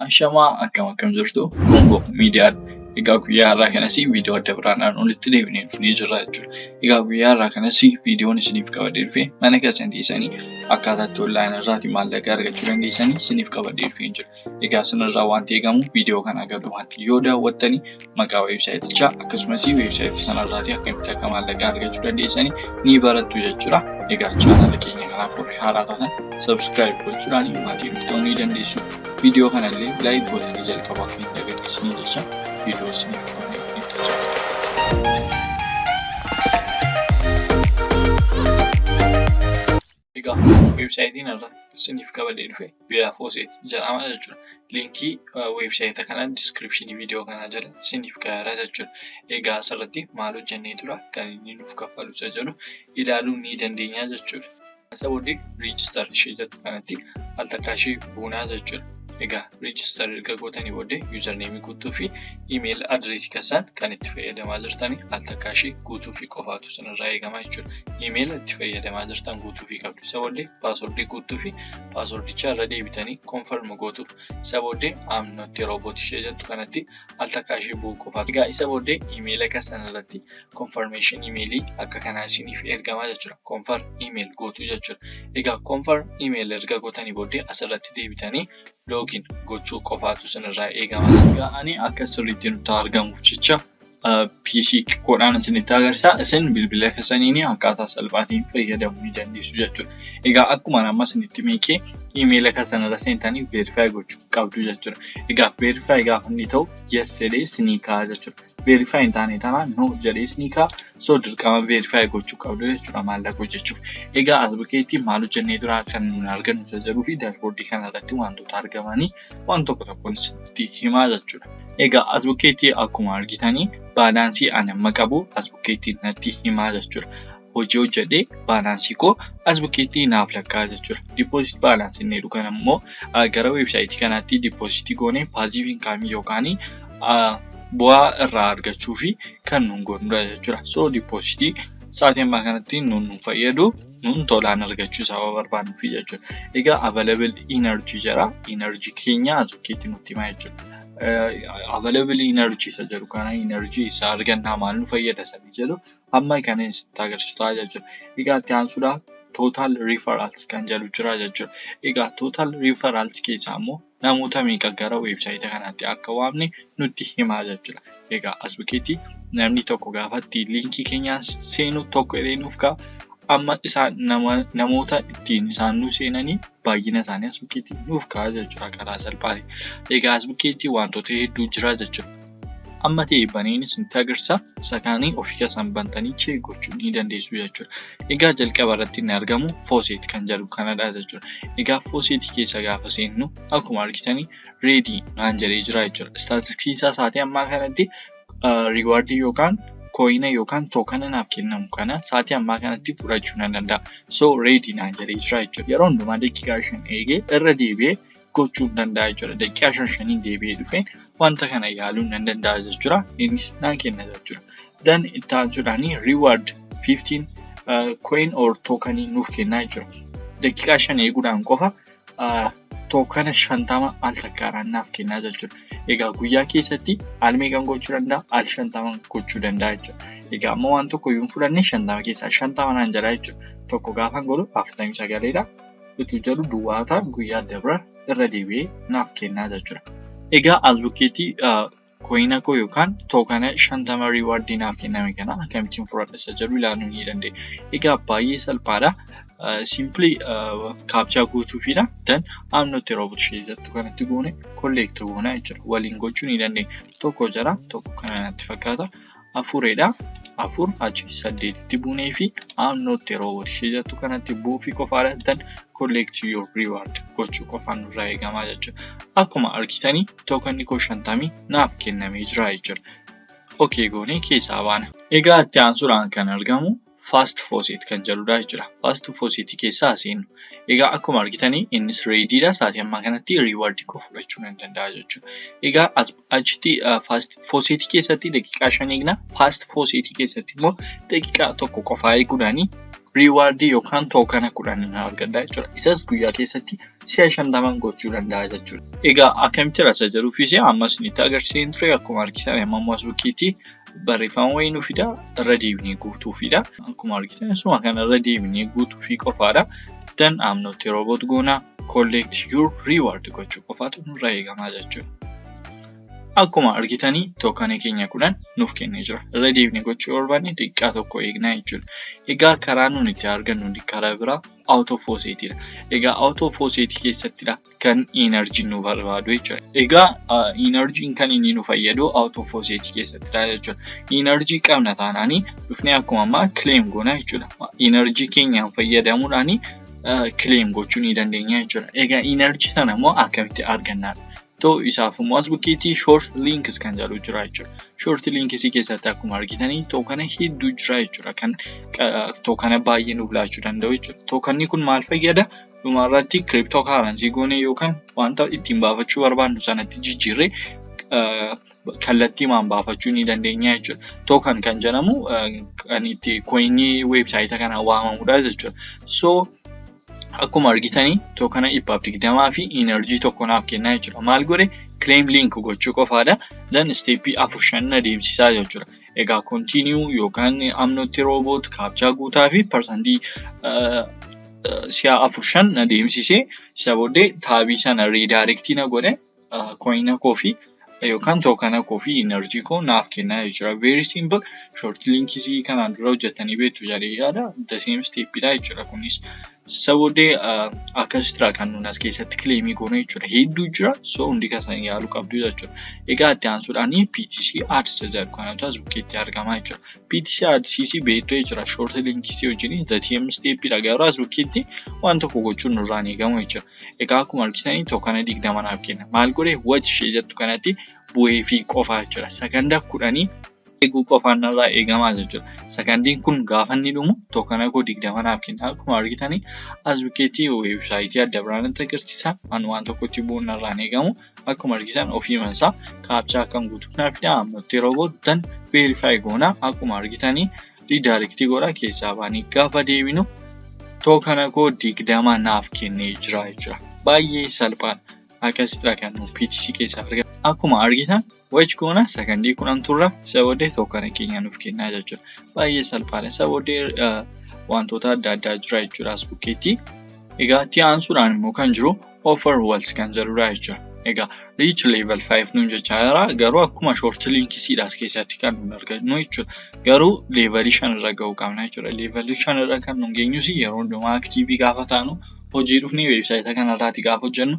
Ashamaa akkam jirtu Kongo miidiyaa egaa guyyaa har'aa kanas viidiyoo adda biraadhaan walitti deebinee dhufnee jirra jechuudha. Egaa guyyaa har'aa kanas viidiyoon isiniif qabadee dhufe mana keessan teessanii akkaataa itti onlaayinii irraatii maallaqa argachuu dandeessanii isiniif qabadee dhufee jira. Egaa isinirraa wanti eegamu viidiyoo kana gabaabumatti yoo daawwattanii maqaa weebsaayitichaa akkasumas weebsaayitii sanarraatii akkamitti akka maallaqa argachuu dandeessanii ni barattu jechuudha. Egaa chaanaala keenya kanaaf warri haaraa taatan subscribe gochuudhaan maatii dhuftanii ni dandeessu. Video kanallee like gootanii jalqaba akka hin daganneessanii jecha video isiniif qabannee itti jira. Egaa weebsaayitiin irra isiniif qabadee dhufe Faucet jedhama jechuudha. Linkii weebsaayita kana description video kanaa jala isiniif kaa'eera jechuudha. Egaa asirratti maal hojjennee tura kan inni nuuf kaffalu isa jedhu ilaaluu ni dandeenya jechuudha. Isa booddee register ishee jettu kanatti al takkaa ishee buunaa jechuudha. Egaa register erga gootanii booddee username guutuu fi email address keessan kan itti fayyadamaa jirtanii al takkaa ishee guutuu fi qofaatu sanirraa eegama jechuudha. Email itti fayyadamaa jirtan guutuu fi qabdu. Isa booddee password guutuu fi passwordicha irra deebitanii confirm gootuuf. Isa booddee I'm not a robot ishee jettu kanatti al takkaa ishee bu'uu qofaatu. Egaa isa booddee email keessan irratti confirmation emailii akka kanaa isiniif ergama jechuudha. Confirm email gootuu jechuudha. Egaa confirm email erga gootanii booddee asirratti deebitanii login gochuu qofaatu sanirraa eegama. Egaa ani akka sirriitti nutti argamuuf jecha PC koodhaan isinitti agarsiisa. Isin bilbila keessaniin akkaataa salphaatiin fayyadamuu ni dandeessu jechuudha. Egaa akkuma amma isinitti meekee email keessanirra seentanii verify gochuu qabdu jechuudha. Egaa verify gaafa inni ta'u yes jedhee isinii kaa'a jechuudha. Verify hin taane taanaan no jedhee isinii kaa'a. So dirqama verify gochuu qabdu jechuudha maallaqa hojjechuuf. Egaa as bukkeetti maal hojjennee tura kan nuyi argannu isa jedhuu fi dashboardii kanarratti wantoota argamanii waan tokkoon isinitti himaa jechuudha. Egaa as bukkeetti akkuma argitanii baalaansii ani amma qabu as bukkeetti natti himaa jechuudha. Hojii hojjedhee baalaansii koo as bukkeetti naaf lakkaa'aa jechuudha. Deposit baalaansii inni jedhu kan immoo gara weebsaayitii kanaatti depositii goonee paasiv inkaamii yookaan bu'aa irraa argachuu fi kan nuun godhudha jechuudha. So depositii sa'aatii ammaa kanatti nuun fayyadu nuun tolaan argachuu sababa barbaaduufi jechuudha. Egaa available energy jira. Energy keenya as bukkeetti nutti himaa jechuudha. Available energy isa jedhu kana energy isa argannaa maal nu fayyada sabii jedhu amma kana isinitti agarsiisaa jechuudha. Egaa itti aansuudhaan total referrals kan jedhu jira jechuudha. Egaa total referrals keessaa immoo namoota meeqa gara weebsaayita kanaatti akka waamne nutti himaa jechuudha. Egaa as bukkeetti namni tokko gaafatti liinkii keenya seenu tokko illee nuuf ka'a. Amma isaan namoota ittiin isaan nu seenanii baay'ina isaanii as bukkeetti nuuf ka'a jechuudha karaa salphaati. Egaa as bukkeetti wantoota hedduu jira jechuudha. Amma ta'e baniin isinitti agarsiisa. Isa kaanii ofii keessan bantanii check gochuu ni dandeessu jechuudha. Egaa jalqaba irratti inni argamu Faucet kan jedhu kanadha jechuudha. Egaa Faucet keessa gaafa seennu akkuma argitanii ready naan jedhee jira jechuudha. Statistiksii isaa sa'aatii ammaa kanatti rewardii yookaan coin yookaan token naaf kennamu kana sa'aatii ammaa kanatti fudhachuu nan danda'a. So ready naan jedhee jira jechuudha. Yeroo hundumaa daqiiqaa 5 eegee irra deebi'ee gochuu danda'a jechuudha. Daqiiqaa 5 deebi'ee dhufeen wanta kana yaaluu nan danda'a jechuudha. Innis naan kenna jechuudha. Then itti aansuudhaan reward 15 coin or token nuuf kennaa jechuudha. Daqiiqaa 5 eeguudhaan qofa token 50 al takkaadhaan naaf kennaa jechuudha. Egaa guyyaa keessatti al meeqan gochuu danda'a? Al 50 gochuu danda'a jechuudha. Egaa amma waan tokko yoo fudhanne 50 keessaa 50 naan jedha jechuudha. Tokko gaafan godhu 49dha. Utuu jedhu duwwaata guyyaa dabra irra deebi'ee naaf kennaa jechuudha. Egaa as bukkeetti coin koo yookaan token 50 rewardii naaf kenname kana akkamittiin fudhadha isa jedhu ilaaluu ni dandeenya. Egaa baay'ee salphaadha. Simply captcha guutuufidha. Then I'm not a robot ishee jettu kanatti goone collect goona jechuudha. Waliin gochuu ni dandeenya. Tokko jira tokko kana natti fakkaata. Afuridha. Afur achi 8tti buunee fi I'm not a robot ishee jettu kanatti buufii qofaadha. Then collect your reward gochuu qofaan nurraa eegama jechuudha. Akkuma argitanii tokenni koo 50 naaf kennamee jira jechuudha. Okay goonee keessaa baana. Egaa itti aansuudhaan kan argamu Fast Faucet kan jedhudha jechuudha. Fast Faucet keessaa seennu. Egaa akkuma argitanii innis readyidha. Sa'aatii ammaa kanatti reward koo fudhachuu nan danda'a jechuudha. Egaa achitti Fast Faucet keessatti daqiiqaa 5 eegna. Fast Faucet keessatti immoo daqiiqaa 1 qofaa eeguudhaani riiwaardii yookaan tookana kudhan argadha jechuudha. Isas guyyaa keessatti si'a 50 gochuu danda'a jechuudha. Egaa akkamitti rasa jedhuufis ammas ni agarsiisan ture akkuma argitan ammoo as bukkeetti barreeffama wayii nu fida irra deebinee guutuufidha. Akkuma argitan suma kana irra deebinee guutuufii qofaadha. Then I'm not a robot gonna collect your reward gochuu qofaatu nurraa eegamaa jechuudha. Akkuma argitanii tookana keenya kudhan nuuf kennee jira. Irra deebinee gochuu barbaanne xiqqaa tokko eegnaa jechuudha. Egaa karaa nuti itti argannu karaa biraa out of faucetidha. Egaa out of faucet keessattidha kan energy nu barbaadu jechuudha. Egaa energy kan inni nu fayyadu out of faucet keessattidha jechuudha. Energy qabna taanaanii dhufnee akkuma ammaa claim goona jechuudha. Energy keenyaan fayyadamuudhaanii claim gochuu ni dandeenya jechuudha. Egaa energy sana immoo akkamitti argannaa? Isaaf immoo as bukkeetti short links kan jedhu jira jechuudha. Short links keessatti akkuma argitanii tookana hedduu jira jechuudha. Kan tookana baay'ee nuuf laachuu danda'u jechuudha. Tookanni kun maal fayyada? Dhumarratti cryptocurrency goone yookaan wanta ittiin baafachuu barbaannu sanatti jijjiirree kallattii maan baafachuu ni dandeenya jechuudha. Tookan kan jedhamu kan itti coinii website kana waamamudha jechuudha. Akkuma argitanii tookana 20 fi energy tokko naaf kennaa jechuudha. Maal godhe claim link gochuu qofaadha. Then step 4 adeemsisaa jechuudha. Egaa continue yookaan I'm not a robot captcha guutaa fi percentii si'a 4 adeemsisee isa booddee taabii sana redirectii na godhe coina koo fi yookaan tookana koo fi energy koo naaf kennaa jechuudha. Very simple. Short links kanaan dura hojjetanii beektu jedhee yaada. The same stepidha jechuudha kunis. Isa booddee akkasitraa kan nuti as keessatti claimii goone jechuudha. Hedduu jira. Hundi keessan yaaluu qabdu jechuudha. Egaa itti aansuudhaan PTC ads jedhu kanatu as bukkeetti argama jechuudha. PTC ads beektu jechuudha. Short links wajjin the same stepidha. Garuu as bukkeetti waan tokko gochuun nurraan eegamu jechuudha. Egaa akkuma argitanii tookana 20 naaf kenna. Maal godhe watch ishee jettu kanatti bu'ee fi qofaa jechuudha. Sakanda 10 eeguu qofaan irraa eegamaa jechuudha. Sakandiin kun gaafa inni dhumu tookana koo 20 naaf kenna. Akkuma argitanii as bukkeetti websaayitii adda biraanatti agarsiisa. Waan tokkotti bu'uun irraan eegamu. Akkuma argitan ofiimansaa kaapchaa kan guutuuf naafidha. Ammotti robot dan verify goona. Akkuma argitanii redirectii godha keessaa baanii gaafa deebinu tookana koo 20 naaf kennee jira jechuudha. Baay'ee salphaadha. Akkasitraa kan nuti PTC keessaa argamu. Akkuma argitan watch goona sakandii 10 turra isa booddee tookana keenya nuuf kennaa jechuudha. Baay'ee salphaadha. Isa booddee wantoota adda addaa jira jechuudha as bukkeetti. Egaa itti aansuudhaan immoo kan jiru offer walls kan jedhudha jechuudha. Egaa reach level 5 nuun jechaa jira. Garuu akkuma short linksiidha as keessatti kan nuti argannu jechuudha. Garuu level 5 irra ga'uu qabna jechuudha. Level 5 irra kan nuti geenyus yeroo hundumaa active gaafa taanu hojii dhufnee website kanarraati gaafa hojjennu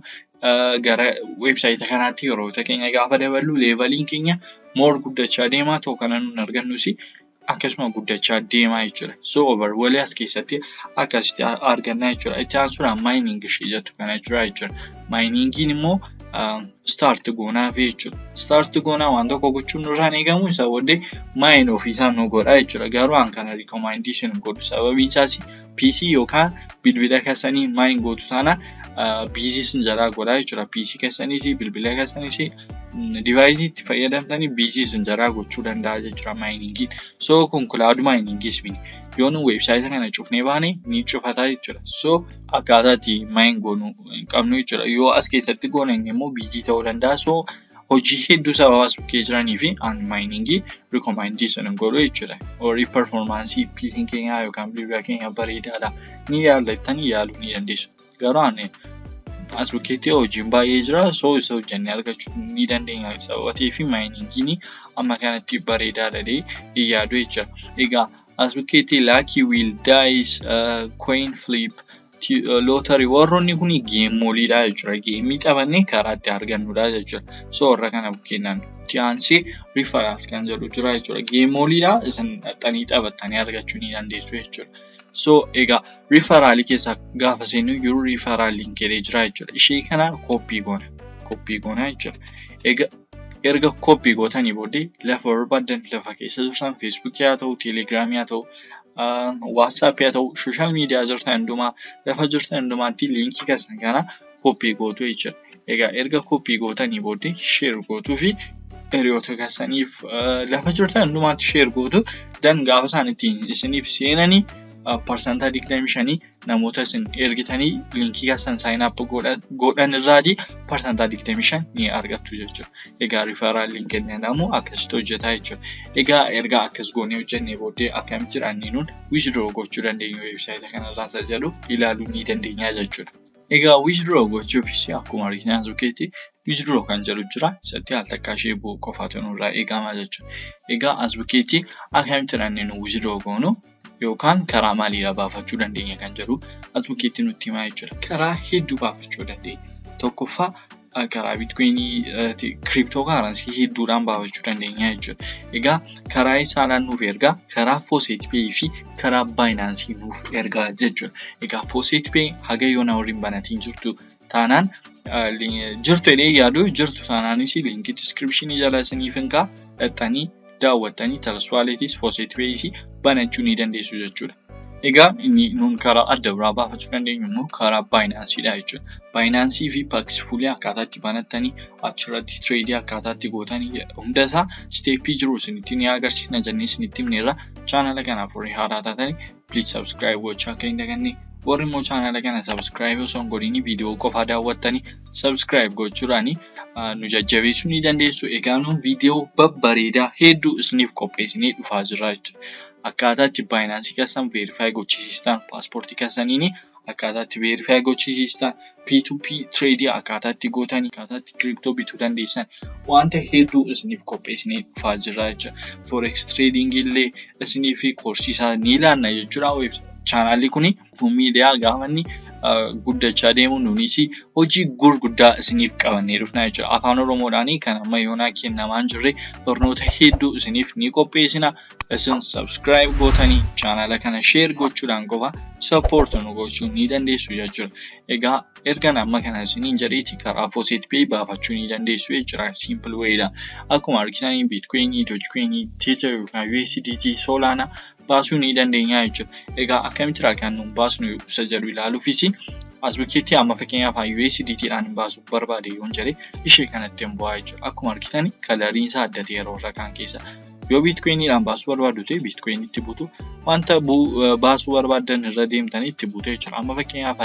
gara website kanaatti yeroo keenya gaafa daballu leveliin keenya more guddachaa deema tookana nuti argannus akkasuma guddachaa deema jechuudha. Overall as keessatti akkasitti arganna jechuudha. Itti aansuudhaan mining ishee jettu kana jira jechuudha. Miningiin immoo start goonaa fi jechuudha. Start goonaa waan tokko gochuun nurraan eegamu isa booddee mine ofiisaan nu godha jechuudha. Garuu an kana recommendation godhu sababiin isaas PC yookaan bilbila keessanii mine gootu taanaan busy jalaa godha jechuudha. PC keessaniis bilbila keessaniis device itti fayyadamtanii busy jalaa gochuu danda'a jechuudha miningiin. Kun cloud miningis mini. Yoo nu website kana cufnee baane ni cufataa jechuudha. Akkaataatti mine goonu hin qabnu jechuudha. Yoo as keessatti goonan immoo busy ta'uu danda'a. Hojii hedduu sababa as bukkee jiranii fi miningii recommendation godhu jechuudha. Horii performance PC keenya yookaan bilbila keenya bareedaadha. Ni yaallattanii yaaluu ni dandeessu. Garuu as bukkeetti hojiin baay'ee jira. Isa hojjennee argachuu ni dandeenya sababa ta'eef miningiin amma kanatti bareedaadha jedhee yaadu jechuudha. Egaa as bukkeetti lucky wheel dice coin flip lottery warroonni kun geemmooliidha jechuudha. Geemii taphannee karaa itti argannudha jechuudha. Warra kana bukkeennan chaansii referrals kan jedhu jira jechuudha. Geemmooliidha isin xanii taphattanii argachuu ni dandeessu jechuudha. Egaa referralii keessaa gaafa seenu yeroo referral link jira jechuudha. Ishee kana copy goona jechuudha. Egaa erga copy gootanii booddee lafa barbaadan lafa keessa jirtan Facebook yaa ta'u, Telegram yaa ta'u, WhatsApp yaa ta'u, social media jirtan hundumaa lafa jirtan hundumaatti linkii kana copy gootu jechuudha. Egaa erga copy gootanii booddee share gootuu fi hiriyoota keessaniif lafa jirtan hundumaatti share gootu. Dan gaafa isaan ittiin isiniif seenanii parsantaa 25 namoota isin ergitanii linkii keessan sign up godhan irraatii parsantaa 25 ni argattu jechuudha. Egaa referral link kennamu akkasitti hojjetaa jechuudha. Egaa erga akkas goonee hojjennee booddee akkamitti jedhanii withdraw gochuu dandeenyu website kanarraa isa jedhu ilaaluu ni dandeenya jechuudha. Egaa withdraw gochuufis akkuma argitan asbukeetti withdraw kan jedhu jira. Isatti al takka ishee bu'u qofaatu nurraa eegama jechuudha. Egaa asbukeetti akkamitti jedhanii withdraw goonu yookaan karaa maaliidhaa baafachuu dandeenya kan jedhu asbukeetti nutti himaa jechuudha. Karaa hedduu baafachuu dandeenya. Tokkoffaa karaa bitcoinii cryptocurrency hedduudhaan baafachuu dandeenya jechuudha. Egaa karaa isaadhaan nuuf ergaa karaa Faucet Pay fi karaa Binance nuuf ergaa jechuudha. Egaa Faucet Pay haga yoona waliin banatiin jirtu taanaan jirtu jedhee yaadu jirtu taanaanis linkii descriptionii jala isiniif hinkaa dhaxxanii daawwattanii Trustwalletis Faucet Payis banachuu ni dandeessu jechuudha. Egaa inni nuun karaa adda biraa baafachuu dandeenyu immoo karaa Binanceedha jechuudha. Binance fi Paxfully akkaataa itti banattanii achirratti trade akkaataa itti gootanii hunda isaa steepii jiru isinitti ni agarsiisna jennee isinitti himneerra. Chaanala kanaaf warri haaraa taatanii please subscribe gochuu akka hin daganne. Warri immoo chaanala kana subscribe osoo hin godhini viidiyoo qofaa daawwattanii subscribe gochuudhaani nu jajjabeessuu ni dandeessu. Egaa nuun viidiyoo babbareedaa hedduu isiniif qopheessinee dhufaa jirra jechuudha. Akkaataa itti Binance keessan verify gochisiistan paaspoortii keessaniini akkaataa itti verify gochisiistan P2P trade akkaataa itti gootanii akkaataa itti crypto bituu dandeessan wanta hedduu isiniif qopheessinee dhufaa jirra jechuudha. Forex trading illee isiniif qorsiisaa ni ilaalla jechuudha. Chaanalli kuni miidiyaa gaafanni guddachaa deemu nuunis hojii gurguddaa isiniif qabannee dhufna jechuudha. Afaan Oromoodhaan kan amma yoonaa kennamaan jirre barnoota hedduu isiniif ni qopheessina. Isin subscribe gootanii chaanala kana share gochuudhaan qofa support nu gochuu ni dandeessu jechuudha. Egaa ergan amma kana isiniin jedheeti karaa Faucet Pay baafachuu ni dandeessu jechuudha. Simple wayidha. Akkuma argitanii Bitcoin, Dogecoin, Tether yookaan USDT, Solana baasuu ni dandeenya jechuudha. Egaa akkamitti kan nuun baasnu isa jedhu ilaaluufis asbukeetti amma fakkeenyaaf USDTdhaan baasuu barbaade yoon jedhe ishee kanatti hin bu'aa jechuudha. Akkuma argitanii kalariin isaa adda ta'e yeroo irra kan keessa. Yoo Bitcoinidhaan baasuu barbaaddu ta'e Bitcoinitti butu wanta baasuu barbaadan irra deemtanii itti butu jechuudha. Amma fakkeenyaaf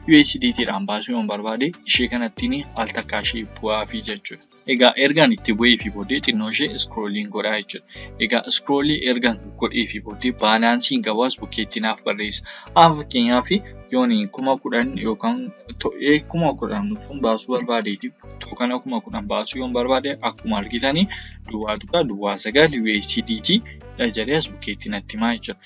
USDTdhaan baasuu yoon barbaade ishee kanatti al takka ishee bu'aafi jechuudha. Egaa ergaan itti bu'ee fi booddee xinnoo ishee scrolling godhaa jechuudha. Egaa scrollii ergaan godhee fi booddee baalaansiin qabu asbukeetti naaf barreessa. Amma fakkeenyaaf yoon 10,000 yookaan 10,000 baasuu barbaadeetiif tookana 10,000 baasuu yoon barbaade akkuma argitanii duwwaa 9 USDT jedhee asbukeetti natti himaa jechuudha.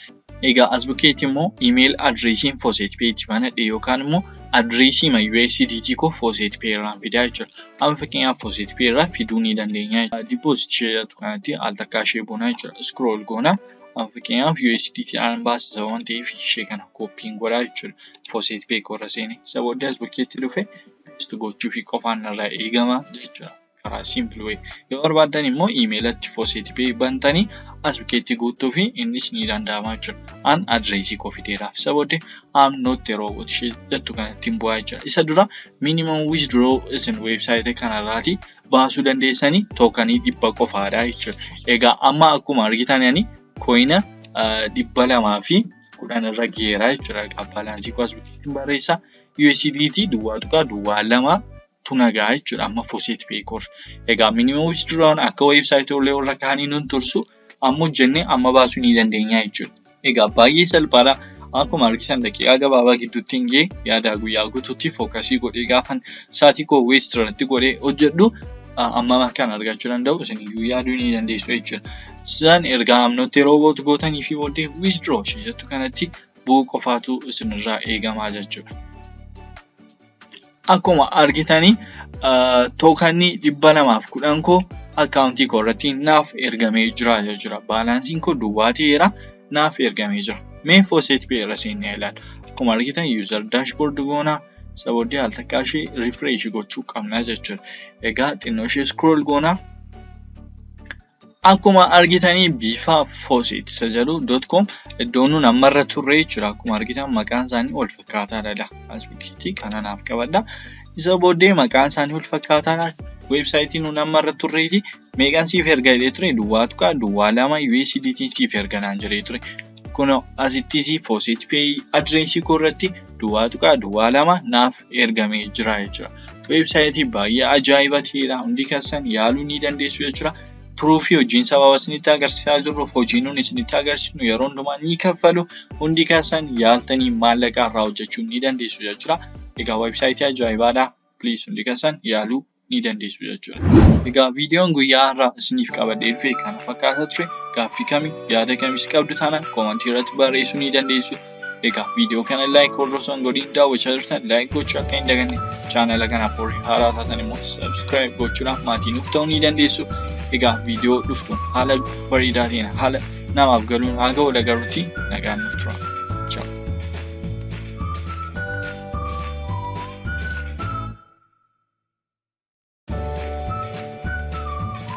Egaa asbukeetti immoo email adresiin Faucet Pay itti banadhe yookaan immoo adresii USDT koo Faucet Pay irraan fidaa jechuudha. Amma fakkeenyaaf Faucet Pay irraa fiduu ni dandeenya. Deposit jedhatu kanatti al takka ishee boona jechuudha. Scroll goona. Amma fakkeenyaaf USDTdhaan baasisa waan ta'eef ishee kana koppiin godhaa jechuudha. Faucet Pay korra seene. Isa booddee asbukeetti dhufe paste gochuu fi qofaan irraa eegama jechuudha. Karaa simple way. Yoo barbaadan immoo emailatti Faucet Pay bantanii asbukeetti guutuu fi innis ni danda'ama jechuudha. An adresii koo fideeraaf. Isa booddee am not robot ishee jettu kanatti bu'aa jechuudha. Isa dura minimum withdraw isin website kanarraati baasuu dandeessanii tookanii 100 qofaadha jechuudha. Egaa amma akkuma argitanii coina 200 fi 10 irra geeraa jechuudha. Baalaansii koo asbukeetti barreessa. USDT duwwaa 2 tunagaa jechuudha amma Faucet Pay kor. Egaa minimum withdrawal akka website ollee warra kaanii nun tursu amma hojjennee amma baasuu ni dandeenya jechuudha. Egaa baay'ee salphaadha. Akkuma argitan daqiiqaa gabaabaa gidduutti hin gee yaada guyyaa guutuutti fookasii godhee gaafan sa'aatii koo waste irratti godhee hojjedhu amma kan argachuu danda'u isin iyyuu yaaduu ni dandeessu jechuudha. Isaan ergaa amnotti robot gootanii fi booddee withdraw ishee jettu kanatti bu'uu qofaatu isinirraa eegamaa jechuudha. Akkuma argitanii tookanni 210 koo akkaawuntii koo irratti naaf ergamee jira jechuudha. Baalaansiin koo duwwaa ta'eera naaf ergamee jira. Mee Faucet Pay irra seennee ilaallu. Akkuma argitan user dashboard goona. Isa booddee al takka ishee refresh gochuu qabna jechuudha. Egaa xinnoo ishee scroll goona. Akkuma argitanii bifa Faucet jedhu.com iddoon nun ammarra turre jechuudha. Akkuma argitan maqaan isaanii wal fakkaataadha. Asbukeetti kana naaf qabadha. Isa booddee maqaan isaanii wal fakkaataadha. Weebsaayitiin nun amma irratti turreeti meeqaan siif erga jedhee ture duwwaa tuqaa duwwaa lama USDT siif erga naan jedhee ture. Kunoo asittis Fawcett Pay adreesii koo irratti duwwaa tuqaa duwwaa lama naaf ergamee jira jechuudha. Weebsaayitii baay'ee ajaa'iba ta'edha. Hundi keessan yaaluu ni dandeessu jechuudha. Proofii hojiin sababa isinitti agarsiisaa jirruuf hojii nuun isinitti agarsiisnu yeroo hundumaa ni kaffalu. Hundi keessan yaaltanii maallaqa irraa hojjechuu ni dandeessu jechuudha. Egaa weebsaayitii ajaa'ibaadha. Please hundi keessan yaaluu ni dandeessu jechuudha. Egaa viidiyoon guyyaa har'aa isiniif qabadhee dhufe kana fakkaata ture. Gaaffii kamii yaada kamis qabdu taanaan koomentii irratti barreessuu ni dandeessu. Egaa viidiyoo kana like hordofuu hin godhin daawwachaa jirtan like gochuu akka hin daganne chaanala kanaaf warri haaraa taatan immoo subscribe gochuudhaan maatii nuuf ta'uu ni dandeessu. Egaa viidiyoo dhuftuun haala bareedaa ta'een haala namaaf galuun haa ga'u. Nagaan nuuf tura.